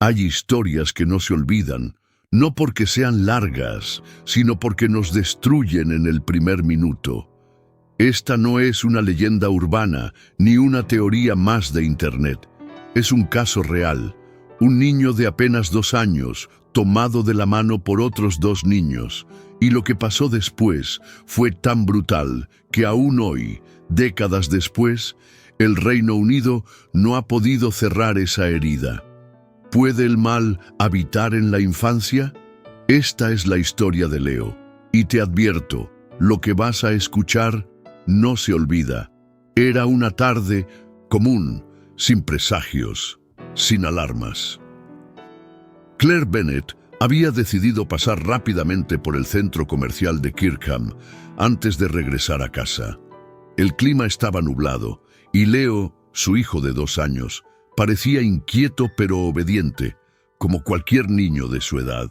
Hay historias que no se olvidan, no porque sean largas, sino porque nos destruyen en el primer minuto. Esta no es una leyenda urbana, ni una teoría más de Internet. Es un caso real. Un niño de apenas 2 años, tomado de la mano por otros 2 niños. Y lo que pasó después fue tan brutal que aún hoy, décadas después, el Reino Unido no ha podido cerrar esa herida. ¿Puede el mal habitar en la infancia? Esta es la historia de Leo. Y te advierto, lo que vas a escuchar no se olvida. Era una tarde común, sin presagios, sin alarmas. Claire Bennett había decidido pasar rápidamente por el centro comercial de Kirkham antes de regresar a casa. El clima estaba nublado y Leo, su hijo de 2 años, parecía inquieto pero obediente, como cualquier niño de su edad.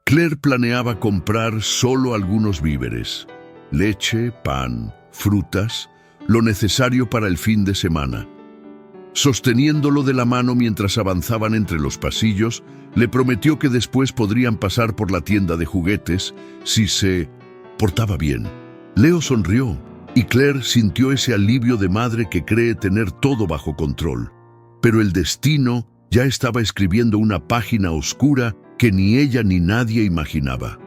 Claire planeaba comprar solo algunos víveres: leche, pan, frutas, lo necesario para el fin de semana. Sosteniéndolo de la mano mientras avanzaban entre los pasillos, le prometió que después podrían pasar por la tienda de juguetes si se portaba bien. Leo sonrió y Claire sintió ese alivio de madre que cree tener todo bajo control. Pero el destino ya estaba escribiendo una página oscura que ni ella ni nadie imaginaba.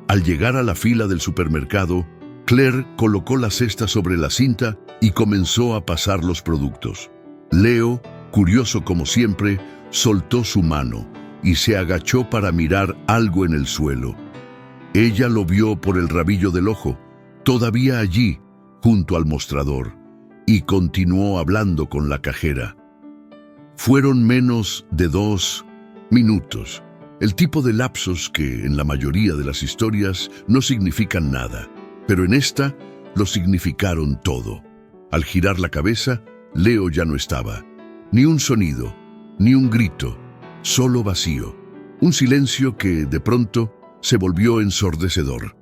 Al llegar a la fila del supermercado, Claire colocó la cesta sobre la cinta y comenzó a pasar los productos. Leo, curioso como siempre, soltó su mano y se agachó para mirar algo en el suelo. Ella lo vio por el rabillo del ojo, todavía allí, junto al mostrador, y continuó hablando con la cajera. Fueron menos de 2 minutos, el tipo de lapsos que en la mayoría de las historias no significan nada, pero en esta lo significaron todo. Al girar la cabeza, Leo ya no estaba. Ni un sonido, ni un grito, solo vacío. Un silencio que, de pronto, se volvió ensordecedor.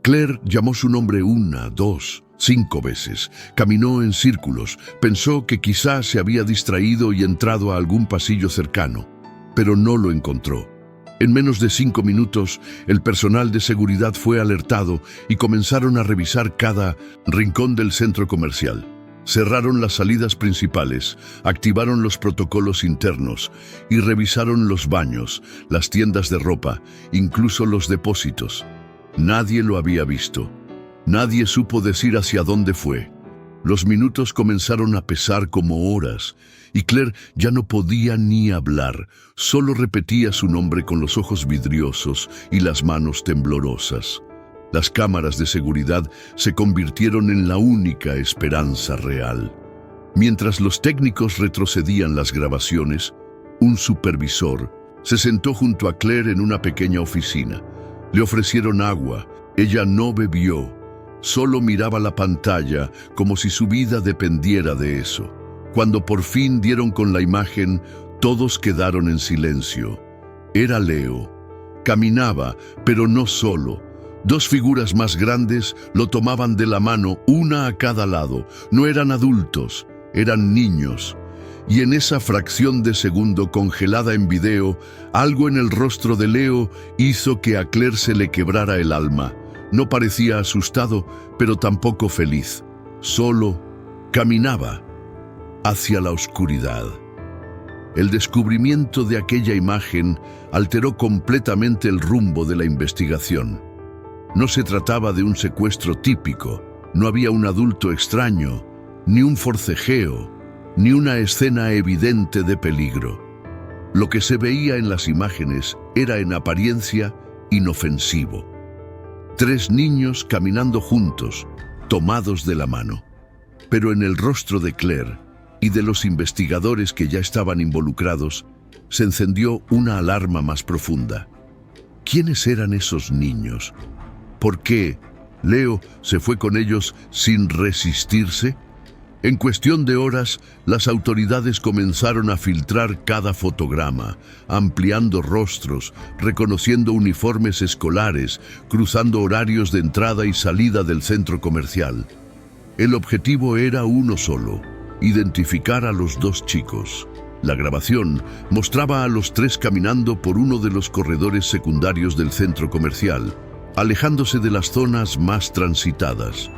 Claire llamó su nombre 1, 2, 5 veces. Caminó en círculos. Pensó que quizás se había distraído y entrado a algún pasillo cercano, pero no lo encontró. En menos de 5 minutos, el personal de seguridad fue alertado y comenzaron a revisar cada rincón del centro comercial. Cerraron las salidas principales, activaron los protocolos internos y revisaron los baños, las tiendas de ropa, incluso los depósitos. Nadie lo había visto. Nadie supo decir hacia dónde fue. Los minutos comenzaron a pesar como horas y Claire ya no podía ni hablar, solo repetía su nombre con los ojos vidriosos y las manos temblorosas. Las cámaras de seguridad se convirtieron en la única esperanza real. Mientras los técnicos retrocedían las grabaciones, un supervisor se sentó junto a Claire en una pequeña oficina. Le ofrecieron agua. Ella no bebió. Solo miraba la pantalla como si su vida dependiera de eso. Cuando por fin dieron con la imagen, todos quedaron en silencio. Era Leo. Caminaba, pero no solo. 2 figuras más grandes lo tomaban de la mano, una a cada lado. No eran adultos, eran niños. Y en esa fracción de segundo congelada en video, algo en el rostro de Leo hizo que a Claire se le quebrara el alma. No parecía asustado, pero tampoco feliz. Solo caminaba hacia la oscuridad. El descubrimiento de aquella imagen alteró completamente el rumbo de la investigación. No se trataba de un secuestro típico, no había un adulto extraño, ni un forcejeo, ni una escena evidente de peligro. Lo que se veía en las imágenes era en apariencia inofensivo. 3 niños caminando juntos, tomados de la mano. Pero en el rostro de Claire y de los investigadores que ya estaban involucrados, se encendió una alarma más profunda. ¿Quiénes eran esos niños? ¿Por qué Leo se fue con ellos sin resistirse? En cuestión de horas, las autoridades comenzaron a filtrar cada fotograma, ampliando rostros, reconociendo uniformes escolares, cruzando horarios de entrada y salida del centro comercial. El objetivo era uno solo: identificar a los 2 chicos. La grabación mostraba a los tres caminando por uno de los corredores secundarios del centro comercial, alejándose de las zonas más transitadas.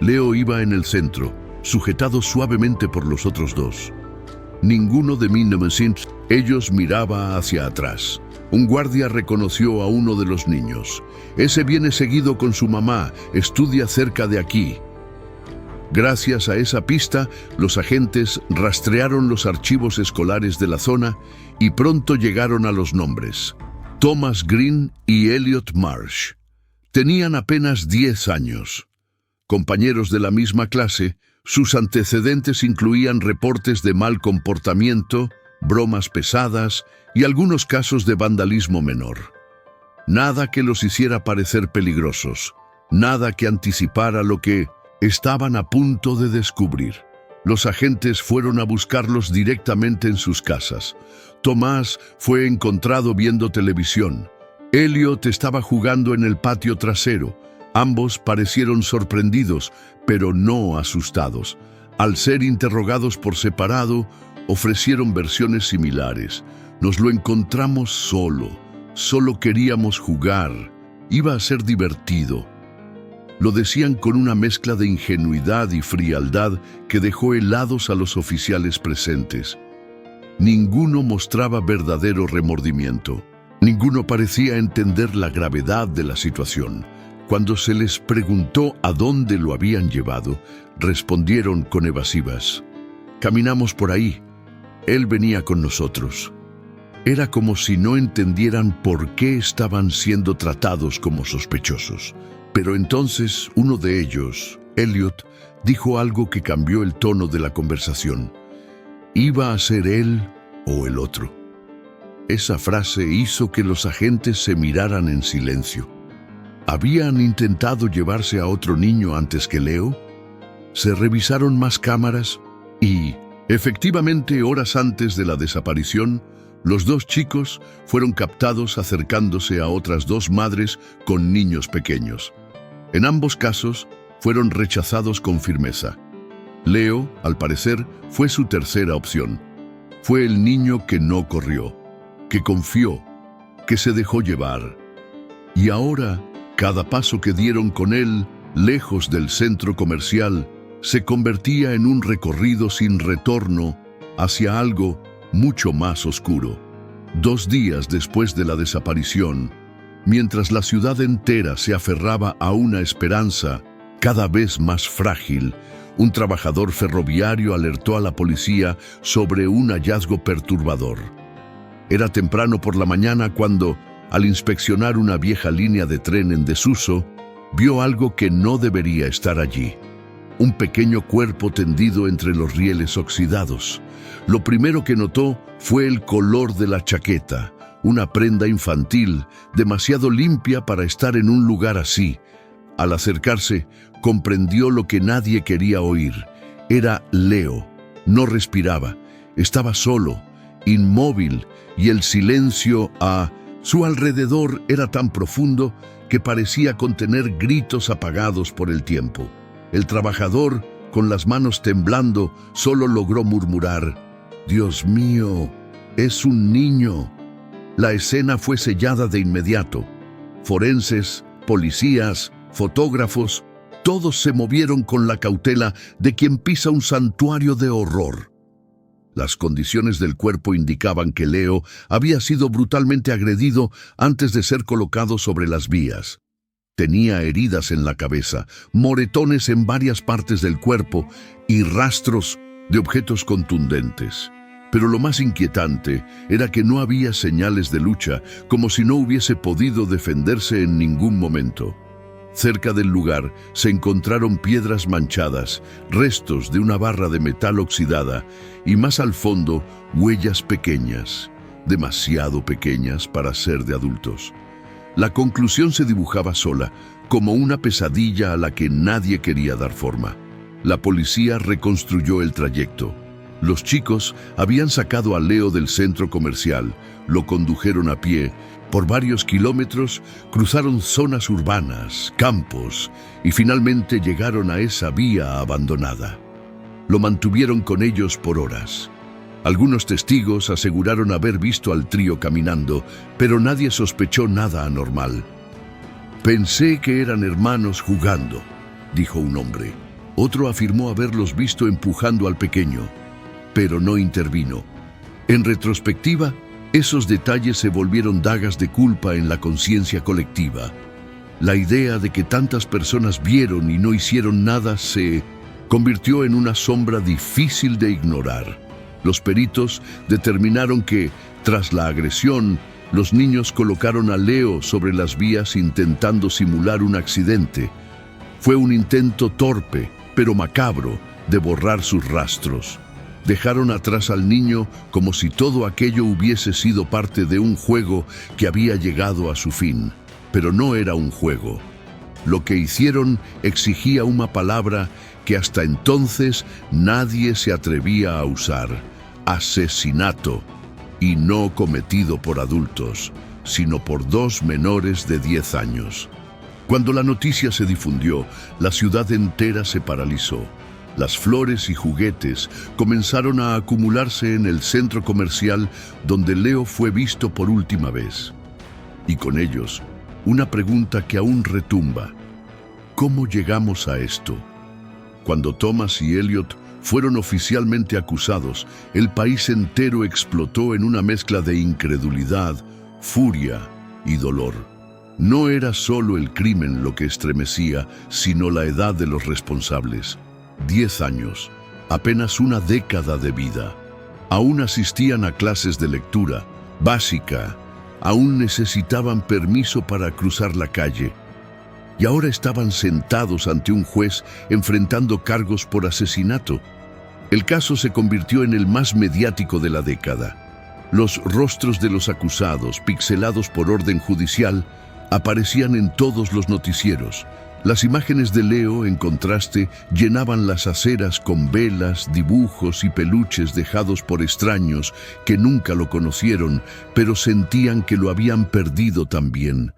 Leo iba en el centro, sujetado suavemente por los otros dos. Ninguno de 1900. Ellos miraba hacia atrás. Un guardia reconoció a uno de los niños. Ese viene seguido con su mamá, estudia cerca de aquí. Gracias a esa pista, los agentes rastrearon los archivos escolares de la zona y pronto llegaron a los nombres. Thomas Green y Elliot Marsh. Tenían apenas 10 años. Compañeros de la misma clase, sus antecedentes incluían reportes de mal comportamiento, bromas pesadas y algunos casos de vandalismo menor. Nada que los hiciera parecer peligrosos, nada que anticipara lo que estaban a punto de descubrir. Los agentes fueron a buscarlos directamente en sus casas. Tomás fue encontrado viendo televisión. Elliot estaba jugando en el patio trasero. Ambos parecieron sorprendidos, pero no asustados. Al ser interrogados por separado, ofrecieron versiones similares. Nos lo encontramos solo queríamos jugar. Iba a ser divertido. Lo decían con una mezcla de ingenuidad y frialdad que dejó helados a los oficiales presentes. Ninguno mostraba verdadero remordimiento. Ninguno parecía entender la gravedad de la situación. Cuando se les preguntó a dónde lo habían llevado, respondieron con evasivas. Caminamos por ahí. Él venía con nosotros. Era como si no entendieran por qué estaban siendo tratados como sospechosos. Pero entonces uno de ellos, Elliot, dijo algo que cambió el tono de la conversación. ¿Iba a ser él o el otro? Esa frase hizo que los agentes se miraran en silencio. ¿Habían intentado llevarse a otro niño antes que Leo? Se revisaron más cámaras y, efectivamente, horas antes de la desaparición, los dos chicos fueron captados acercándose a otras dos madres con niños pequeños. En ambos casos, fueron rechazados con firmeza. Leo, al parecer, fue su tercera opción. Fue el niño que no corrió, que confió, que se dejó llevar. Y ahora, cada paso que dieron con él, lejos del centro comercial, se convertía en un recorrido sin retorno hacia algo mucho más oscuro. 2 días después de la desaparición, mientras la ciudad entera se aferraba a una esperanza cada vez más frágil, un trabajador ferroviario alertó a la policía sobre un hallazgo perturbador. Era temprano por la mañana cuando, al inspeccionar una vieja línea de tren en desuso, vio algo que no debería estar allí. Un pequeño cuerpo tendido entre los rieles oxidados. Lo primero que notó fue el color de la chaqueta, una prenda infantil, demasiado limpia para estar en un lugar así. Al acercarse, comprendió lo que nadie quería oír. Era Leo. No respiraba. Estaba solo, inmóvil, y el silencio a su alrededor era tan profundo que parecía contener gritos apagados por el tiempo. El trabajador, con las manos temblando, solo logró murmurar: «Dios mío, es un niño». La escena fue sellada de inmediato. Forenses, policías, fotógrafos, todos se movieron con la cautela de quien pisa un santuario de horror. Las condiciones del cuerpo indicaban que Leo había sido brutalmente agredido antes de ser colocado sobre las vías. Tenía heridas en la cabeza, moretones en varias partes del cuerpo y rastros de objetos contundentes. Pero lo más inquietante era que no había señales de lucha, como si no hubiese podido defenderse en ningún momento. Cerca del lugar se encontraron piedras manchadas, restos de una barra de metal oxidada y más al fondo huellas pequeñas, demasiado pequeñas para ser de adultos. La conclusión se dibujaba sola, como una pesadilla a la que nadie quería dar forma. La policía reconstruyó el trayecto. Los chicos habían sacado a Leo del centro comercial, lo condujeron a pie por varios kilómetros, cruzaron zonas urbanas, campos y finalmente llegaron a esa vía abandonada. Lo mantuvieron con ellos por horas. Algunos testigos aseguraron haber visto al trío caminando, pero nadie sospechó nada anormal. «Pensé que eran hermanos jugando», dijo un hombre. Otro afirmó haberlos visto empujando al pequeño, pero no intervino. En retrospectiva, esos detalles se volvieron dagas de culpa en la conciencia colectiva. La idea de que tantas personas vieron y no hicieron nada se convirtió en una sombra difícil de ignorar. Los peritos determinaron que, tras la agresión, los niños colocaron a Leo sobre las vías intentando simular un accidente. Fue un intento torpe, pero macabro, de borrar sus rastros. Dejaron atrás al niño como si todo aquello hubiese sido parte de un juego que había llegado a su fin. Pero no era un juego. Lo que hicieron exigía una palabra que hasta entonces nadie se atrevía a usar: asesinato, y no cometido por adultos, sino por dos menores de 10 años. Cuando la noticia se difundió, la ciudad entera se paralizó. Las flores y juguetes comenzaron a acumularse en el centro comercial donde Leo fue visto por última vez. Y con ellos, una pregunta que aún retumba: ¿cómo llegamos a esto? Cuando Thomas y Elliot fueron oficialmente acusados, el país entero explotó en una mezcla de incredulidad, furia y dolor. No era solo el crimen lo que estremecía, sino la edad de los responsables. 10 años, apenas una década de vida. Aún asistían a clases de lectura básica, aún necesitaban permiso para cruzar la calle. Y ahora estaban sentados ante un juez enfrentando cargos por asesinato. El caso se convirtió en el más mediático de la década. Los rostros de los acusados, pixelados por orden judicial, aparecían en todos los noticieros. Las imágenes de Leo, en contraste, llenaban las aceras con velas, dibujos y peluches dejados por extraños que nunca lo conocieron, pero sentían que lo habían perdido también.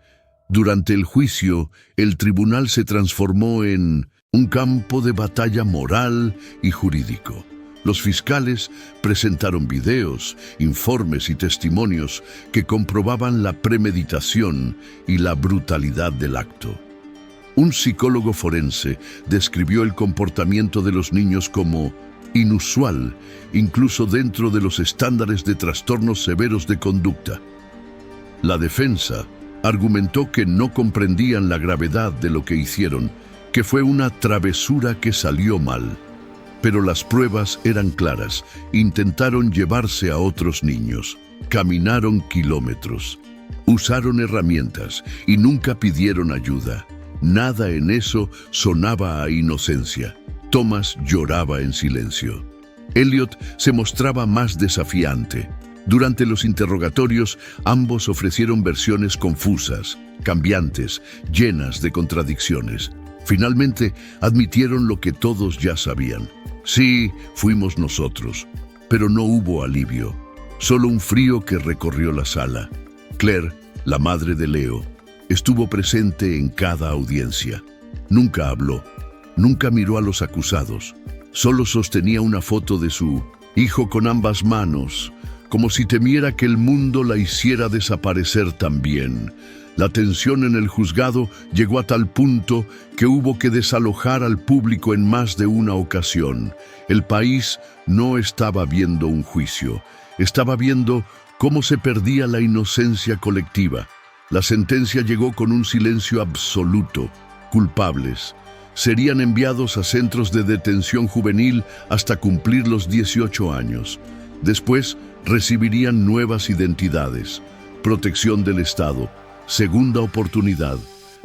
Durante el juicio, el tribunal se transformó en un campo de batalla moral y jurídico. Los fiscales presentaron videos, informes y testimonios que comprobaban la premeditación y la brutalidad del acto. Un psicólogo forense describió el comportamiento de los niños como inusual, incluso dentro de los estándares de trastornos severos de conducta. La defensa argumentó que no comprendían la gravedad de lo que hicieron, que fue una travesura que salió mal. Pero las pruebas eran claras. Intentaron llevarse a otros niños, caminaron kilómetros, usaron herramientas y nunca pidieron ayuda. Nada en eso sonaba a inocencia. Thomas lloraba en silencio. Elliot se mostraba más desafiante. Durante los interrogatorios, ambos ofrecieron versiones confusas, cambiantes, llenas de contradicciones. Finalmente, admitieron lo que todos ya sabían. Sí, fuimos nosotros, pero no hubo alivio, solo un frío que recorrió la sala. Claire, la madre de Leo, estuvo presente en cada audiencia. Nunca habló, nunca miró a los acusados, solo sostenía una foto de su hijo con ambas manos, como si temiera que el mundo la hiciera desaparecer también. La tensión en el juzgado llegó a tal punto que hubo que desalojar al público en más de una ocasión. El país no estaba viendo un juicio, estaba viendo cómo se perdía la inocencia colectiva. La sentencia llegó con un silencio absoluto. Culpables serían enviados a centros de detención juvenil hasta cumplir los 18 años. Después recibirían nuevas identidades, protección del Estado, segunda oportunidad.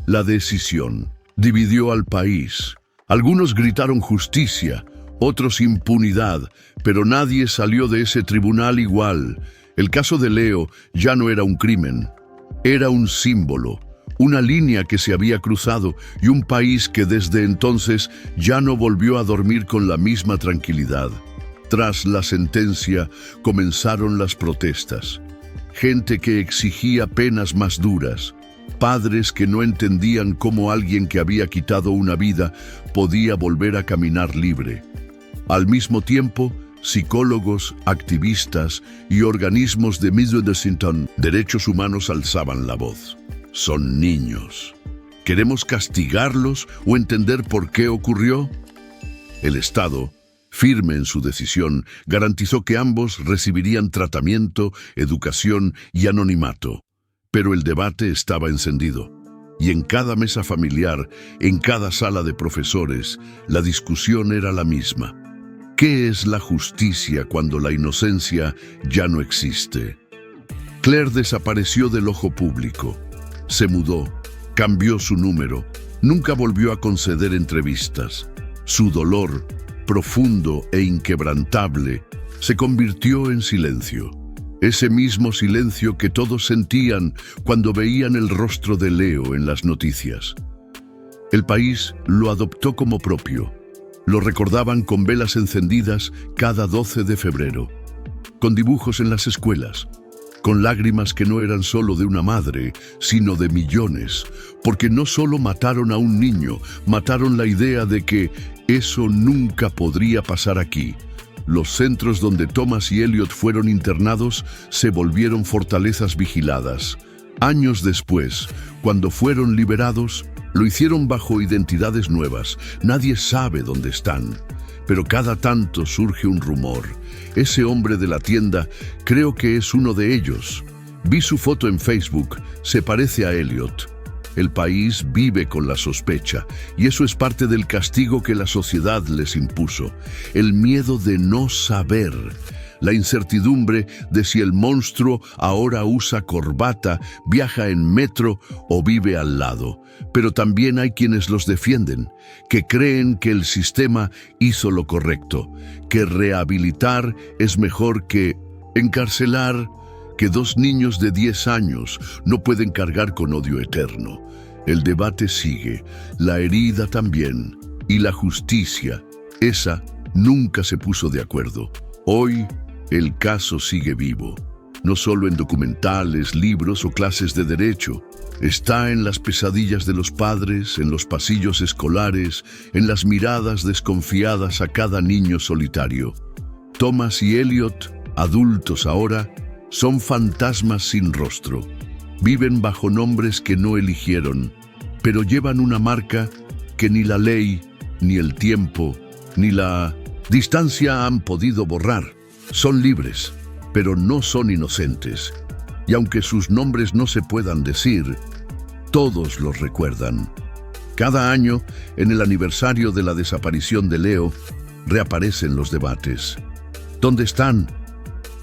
La decisión dividió al país. Algunos gritaron justicia, otros impunidad, pero nadie salió de ese tribunal igual. El caso de Leo ya no era un crimen, era un símbolo, una línea que se había cruzado y un país que desde entonces ya no volvió a dormir con la misma tranquilidad. Tras la sentencia comenzaron las protestas. Gente que exigía penas más duras, padres que no entendían cómo alguien que había quitado una vida podía volver a caminar libre. Al mismo tiempo, psicólogos, activistas y organismos de derechos humanos alzaban la voz. Son niños. ¿Queremos castigarlos o entender por qué ocurrió? El Estado, firme en su decisión, garantizó que ambos recibirían tratamiento, educación y anonimato. Pero el debate estaba encendido. Y en cada mesa familiar, en cada sala de profesores, la discusión era la misma. ¿Qué es la justicia cuando la inocencia ya no existe? Claire desapareció del ojo público. Se mudó, cambió su número, nunca volvió a conceder entrevistas. Su dolor, profundo e inquebrantable, se convirtió en silencio. Ese mismo silencio que todos sentían cuando veían el rostro de Leo en las noticias. El país lo adoptó como propio. Lo recordaban con velas encendidas cada 12 de febrero, con dibujos en las escuelas, con lágrimas que no eran solo de una madre, sino de millones, porque no solo mataron a un niño, mataron la idea de que eso nunca podría pasar aquí. Los centros donde Thomas y Elliot fueron internados se volvieron fortalezas vigiladas. Años después, cuando fueron liberados, lo hicieron bajo identidades nuevas. Nadie sabe dónde están. Pero cada tanto surge un rumor. Ese hombre de la tienda, creo que es uno de ellos. Vi su foto en Facebook, se parece a Elliot. El país vive con la sospecha, y eso es parte del castigo que la sociedad les impuso. El miedo de no saber. La incertidumbre de si el monstruo ahora usa corbata, viaja en metro o vive al lado. Pero también hay quienes los defienden, que creen que el sistema hizo lo correcto, que rehabilitar es mejor que encarcelar, que 2 niños de 10 años no pueden cargar con odio eterno. El debate sigue, la herida también, y la justicia, esa nunca se puso de acuerdo. Hoy, el caso sigue vivo, no solo en documentales, libros o clases de derecho. Está en las pesadillas de los padres, en los pasillos escolares, en las miradas desconfiadas a cada niño solitario. Thomas y Elliot, adultos ahora, son fantasmas sin rostro. Viven bajo nombres que no eligieron, pero llevan una marca que ni la ley, ni el tiempo, ni la distancia han podido borrar. Son libres, pero no son inocentes. Y aunque sus nombres no se puedan decir, todos los recuerdan. Cada año, en el aniversario de la desaparición de Leo, reaparecen los debates. ¿Dónde están?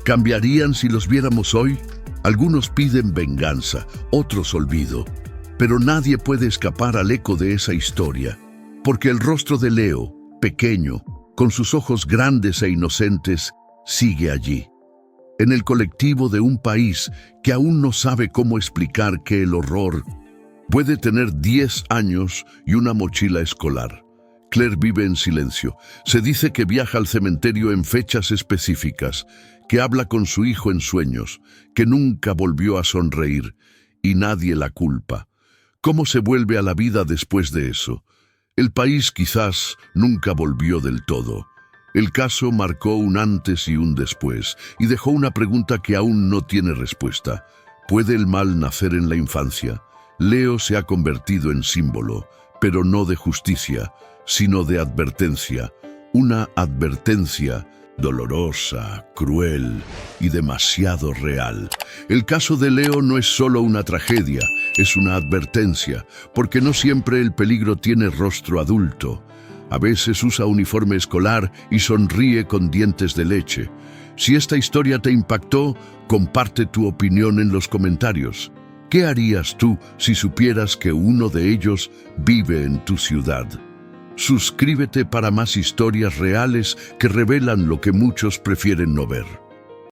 ¿Cambiarían si los viéramos hoy? Algunos piden venganza, otros olvido. Pero nadie puede escapar al eco de esa historia, porque el rostro de Leo, pequeño, con sus ojos grandes e inocentes, sigue allí. En el colectivo de un país que aún no sabe cómo explicar que el horror puede tener 10 años y una mochila escolar. Claire vive en silencio. Se dice que viaja al cementerio en fechas específicas, que habla con su hijo en sueños, que nunca volvió a sonreír, y nadie la culpa. ¿Cómo se vuelve a la vida después de eso? El país quizás nunca volvió del todo. El caso marcó un antes y un después, y dejó una pregunta que aún no tiene respuesta. ¿Puede el mal nacer en la infancia? Leo se ha convertido en símbolo, pero no de justicia, sino de advertencia. Una advertencia dolorosa, cruel y demasiado real. El caso de Leo no es solo una tragedia, es una advertencia, porque no siempre el peligro tiene rostro adulto. A veces usa uniforme escolar y sonríe con dientes de leche. Si esta historia te impactó, comparte tu opinión en los comentarios. ¿Qué harías tú si supieras que uno de ellos vive en tu ciudad? Suscríbete para más historias reales que revelan lo que muchos prefieren no ver.